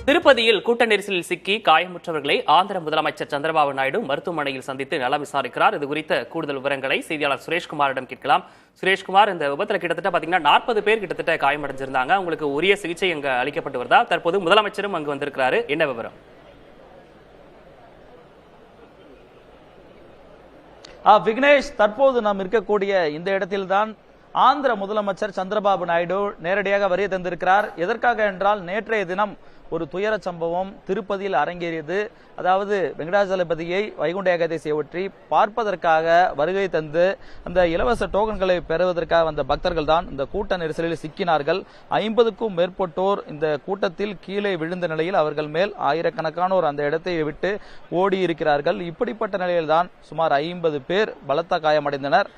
திருப்பதியில் கூட்ட நெரிசலில் சிக்கி காயமுற்றவர்களை ஆந்திர முதலமைச்சர் சந்திரபாபு நாயுடு மருத்துவமனையில் சந்தித்து நலம் விசாரிக்கிறார். இது குறித்த கூடுதல் விவரங்களை செய்தியாளர் சுரேஷ்குமாரிடம் கேட்கலாம். சுரேஷ்குமார், இந்த விபத்துல கிட்டத்தட்ட பாத்தீங்கன்னா 40 பேர் கிட்டத்தட்ட காயமடைஞ்சிருந்தாங்க. உங்களுக்கு உரிய சிகிச்சை அங்க அளிக்கப்பட்டு வருதா? தற்போது முதலமைச்சரும் அங்கு வந்திருக்கிறாரு. என்ன விவரம்? விக்னேஷ், தற்போது நாம் இருக்கக்கூடிய இந்த இடத்தில்தான் ஆந்திர முதலமைச்சர் சந்திரபாபு நாயுடு நேரடியாக வருகை தந்திருக்கிறார். எதற்காக என்றால், நேற்றைய தினம் ஒரு துயர சம்பவம் திருப்பதியில் அரங்கேறியது. அதாவது வெங்கடாஜலபதியை வைகுண்ட ஏகாதசி ஒற்றி பார்ப்பதற்காக வருகை தந்து அந்த இலவச டோக்கன்களை பெறுவதற்காக வந்த பக்தர்கள் தான் இந்த கூட்ட நெரிசலில் சிக்கினார்கள். 50க்கும் மேற்பட்டோர் இந்த கூட்டத்தில் கீழே விழுந்த நிலையில் அவர்கள் மேல் ஆயிரக்கணக்கானோர் அந்த இடத்தை விட்டு ஓடி இருக்கிறார்கள். இப்படிப்பட்ட நிலையில்தான் சுமார் 50 பேர் பலத்த காயமடைந்தனர்.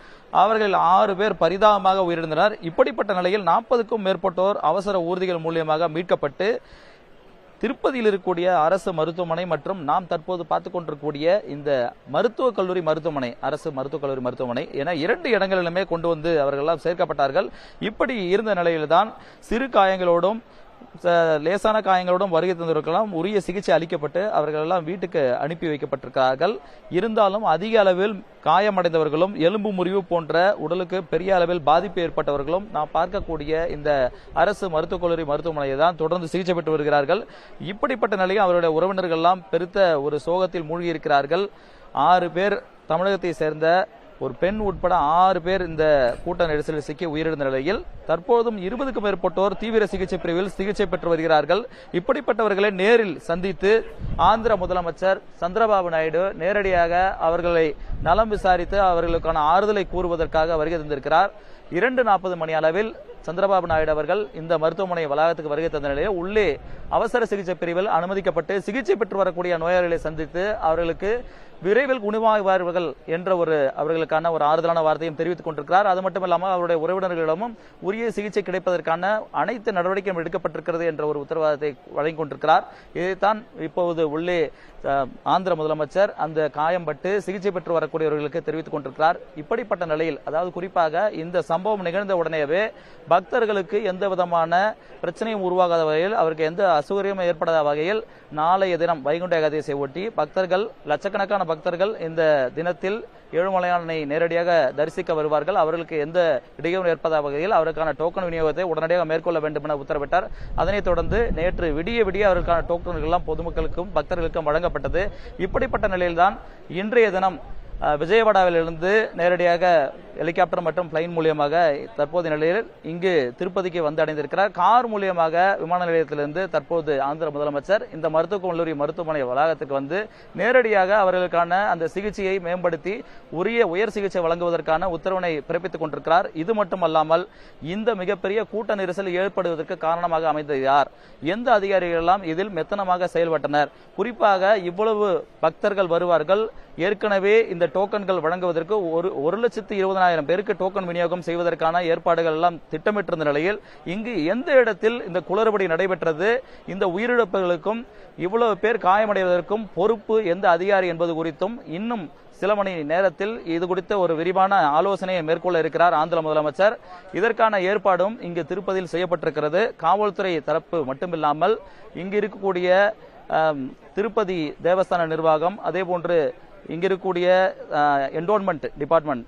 அவர்கள் 6 பேர் பரிதாபமாக உயிரிழந்தனர். இப்படிப்பட்ட நிலையில் 40க்கும் மேற்பட்டோர் அவசர ஊர்திகள் மூலியமாக மீட்கப்பட்டு திருப்பதியில் இருக்கக்கூடிய அரசு மருத்துவமனை மற்றும் நாம் தற்போது பார்த்துக் கொண்டிருக்கக்கூடிய இந்த மருத்துவக் கல்லூரி மருத்துவமனை, அரசு மருத்துவக் கல்லூரி மருத்துவமனை என 2 இடங்களிலுமே கொண்டு வந்து அவர்கள் எல்லாம் சேர்க்கப்பட்டார்கள். இப்படி இருந்த நிலையில்தான் சிறு காயங்களோடும் லேசான காயங்களோடும் வருகை தந்திருக்கலாம். உரிய சிகிச்சை அளிக்கப்பட்டு அவர்கள் எல்லாம் வீட்டுக்கு அனுப்பி வைக்கப்பட்டிருக்கிறார்கள். இருந்தாலும் அதிக அளவில் காயமடைந்தவர்களும் எலும்பு முறிவு போன்ற உடலுக்கு பெரிய அளவில் பாதிப்பு ஏற்பட்டவர்களும் நாம் பார்க்கக்கூடிய இந்த அரசு மருத்துவக் கல்லூரி மருத்துவமனையை தான் தொடர்ந்து சிகிச்சை பெற்று வருகிறார்கள். இப்படிப்பட்ட நிலையில் அவருடைய உறவினர்கள் எல்லாம் பெருத்த ஒரு சோகத்தில் மூழ்கி இருக்கிறார்கள். 6 பேர் தமிழகத்தை சேர்ந்த ஒரு பெண் உட்பட 6 பேர் இந்த கூட்ட நெரிசலில் சிக்கி உயிரிழந்த நிலையில் தற்போதும் 20க்கும் மேற்பட்டோர் தீவிர சிகிச்சை பிரிவில் சிகிச்சை பெற்று வருகிறார்கள். இப்படிப்பட்டவர்களை நேரில் சந்தித்து ஆந்திர முதலமைச்சர் சந்திரபாபு நாயுடு நேரடியாக அவர்களை நலம் விசாரித்து அவர்களுக்கான ஆறுதலை கூறுவதற்காக வருகை தந்திருக்கிறார். 2:40 மணி அளவில் சந்திரபாபு நாயுடு அவர்கள் இந்த மருத்துவமனை வளாகத்துக்கு வருகை தந்த நிலையில் உள்ளே அவசர சிகிச்சை பிரிவில் அனுமதிக்கப்பட்டு சிகிச்சை பெற்று வரக்கூடிய நோயாளிகளை சந்தித்து அவர்களுக்கு விரைவில் குணமாகுவார்கள் என்ற அவர்களுக்கான ஒரு ஆறுதலான வார்த்தையும் தெரிவித்துக் கொண்டிருக்கிறார். அது மட்டுமில்லாமல் அவருடைய உறவினர்களிடமும் உரிய சிகிச்சை கிடைப்பதற்கான அனைத்து நடவடிக்கையும் எடுக்கப்பட்டிருக்கிறது என்ற ஒரு உத்தரவாதத்தை வழங்கிக் கொண்டிருக்கிறார். இதைத்தான் இப்போது உள்ளே ஆந்திர முதலமைச்சர் அந்த காயம்பட்டு சிகிச்சை பெற்று வரக்கூடியவர்களுக்கு தெரிவித்துக் கொண்டிருக்கிறார். இப்படிப்பட்ட நிலையில், அதாவது குறிப்பாக இந்த சம்பவம் நிகழ்ந்த உடனேயே பக்தர்களுக்கு எந்த விதமான பிரச்சனையும் உருவாகாத வகையில், அவருக்கு எந்த அசௌகரியமும் ஏற்படாத வகையில் நாளைய தினம் வைகுண்ட ஏகாதசியை ஒட்டி லட்சக்கணக்கான பக்தர்கள் இந்த தினத்தில் ஏழுமலையானை நேரடியாக தரிசிக்க வருவார்கள். அவர்களுக்கு எந்த இடையூறும் ஏற்படாத வகையில் அவருக்கான டோக்கன் விநியோகத்தை உடனடியாக மேற்கொள்ள வேண்டும் என உத்தரவிட்டார். அதனைத் தொடர்ந்து நேற்று விடிய அவர்களுக்கான டோக்கன்கள் எல்லாம் பொதுமக்களுக்கும் பக்தர்களுக்கும் வழங்கப்பட்டது. இப்படிப்பட்ட நிலையில்தான் இன்றைய தினம் விஜயவாடாவிலிருந்து நேரடியாக ஹெலிகாப்டர் மற்றும் பிளைன் மூலியமாக தற்போதைய நிலையில் இங்கு திருப்பதிக்கு வந்து அடைந்திருக்கிறார். கார் மூலியமாக விமான நிலையத்திலிருந்து தற்போது ஆந்திர முதலமைச்சர் இந்த மருத்துவக் கல்லூரி மருத்துவமனை வளாகத்துக்கு வந்து நேரடியாக அவர்களுக்கான அந்த சிகிச்சையை மேம்படுத்தி உயர் சிகிச்சை வழங்குவதற்கான உத்தரவினை பிறப்பித்துக் கொண்டிருக்கிறார். இது மட்டுமல்லாமல் இந்த மிகப்பெரிய கூட்ட நெரிசல் ஏற்படுவதற்கு காரணமாக அமைந்தது யார், எந்த அதிகாரிகள் எல்லாம் இதில் மெத்தனமாக செயல்பட்டனர், குறிப்பாக இவ்வளவு பக்தர்கள் வருவார்கள், ஏற்கனவே இந்த டோக்கன்கள் வழங்குவதற்கு 1,20,000 பேருக்கு டோக்கன் விநியோகம் செய்வதற்கான ஏற்பாடுகள் எல்லாம் திட்டமிட்டிருந்த நிலையில் இங்கு எந்த இடத்தில் இந்த குளறுபடி நடைபெற்றது, இந்த உயிரிழப்புகளுக்கும் இவ்வளவு பேர் காயமடைவதற்கும் பொறுப்பு எந்த அதிகாரி என்பது குறித்தும் இன்னும் சில மணி நேரத்தில் இது குறித்த ஒரு விரிவான ஆலோசனையை மேற்கொள்ள இருக்கிறார் ஆந்திர முதலமைச்சர். இதற்கான ஏற்பாடும் இங்கு திருப்பதியில் செய்யப்பட்டிருக்கிறது. காவல்துறை தரப்பு மட்டுமில்லாமல் இங்கு இருக்கக்கூடிய திருப்பதி தேவஸ்தான நிர்வாகம், அதே போன்று இங்கு இருக்கக்கூடிய என்டோன்மெண்ட் டிபார்ட்மெண்ட்,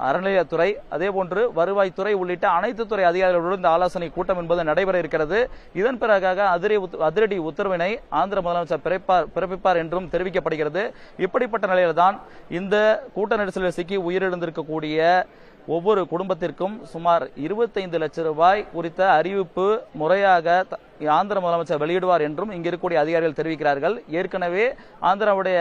அறநிலையத்துறை, அதே போன்று வருவாய்த்துறை உள்ளிட்ட அனைத்து துறை அதிகாரிகளுடன் இந்த ஆலோசனை கூட்டம் என்பது நடைபெற இருக்கிறது. இதன் பிறகாக அதிரடி உத்தரவினை ஆந்திர முதலமைச்சர் பிறப்பிப்பார் என்றும் தெரிவிக்கப்படுகிறது. இப்படிப்பட்ட நிலையில்தான் இந்த கூட்ட நெரிசலில் சிக்கி உயிரிழந்திருக்கக்கூடிய ஒவ்வொரு குடும்பத்திற்கும் சுமார் 25 லட்சம் ரூபாய் குறித்த அறிவிப்பு முறையாக ஆந்திர முதலமைச்சர் வெளியிடுவார் என்றும் இங்கு இருக்கக்கூடிய அதிகாரிகள் தெரிவிக்கிறார்கள். ஏற்கனவே ஆந்திராவுடைய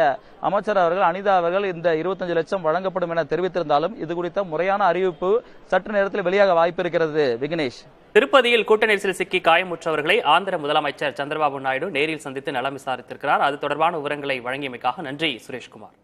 அமைச்சர் அவர்கள், அனிதா அவர்கள் இந்த 25 லட்சம் வழங்கப்படும் என தெரிவித்திருந்தாலும் இது குறித்த முறையான அறிவிப்பு சற்று நேரத்தில் வெளியாக வாய்ப்பு இருக்கிறது. விக்னேஷ், திருப்பதியில் கூட்ட நெரிசல் சிக்கி காயமுற்றவர்களை ஆந்திர முதலமைச்சர் சந்திரபாபு நாயுடு நேரில் சந்தித்து நலம் விசாரித்திருக்கிறார். அது தொடர்பான விவரங்களை வழங்கியமைக்காக நன்றி சுரேஷ்குமார்.